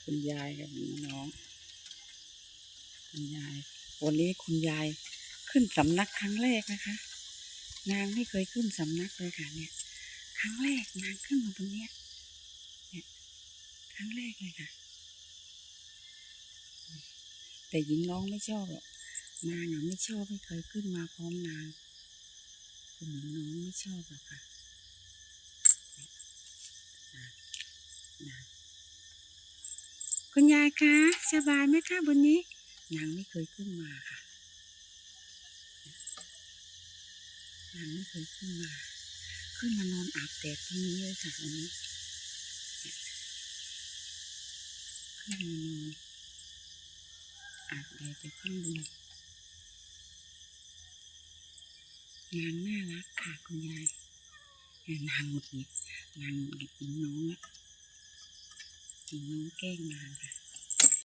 คุณยายกับน้องคุณยายวันนี้คุณยายขึ้นสำนักครั้งแรกนะคะนางไม่เคยขึ้นสำนักเลยค่ะเนี่ยครั้งแรกนางขึ้นมาตรงเนี้ยเนี่ยครั้งแรกเลยค่ะแต่หญิงน้องไม่ชอบหรอกนางไม่ชอบไม่เคยขึ้นมาพร้อมนางคุณหญิงน้องไม่ชอบหรอกค่ะคุณยายคะสบายไหมคะบนนี้นางไม่เคยขึ้นมาค่ะนางไม่เคยขึ้นมานอนอาบแดดตรงนี้เลยค่ะวันนี้ขึ้นมานอนอาบแดดอยู่ข้างบนนางน่ารักค่ะคุณยายนางหงุดหงิดหญิงน้องอะหญิงน้องแกล้งนางค่ะ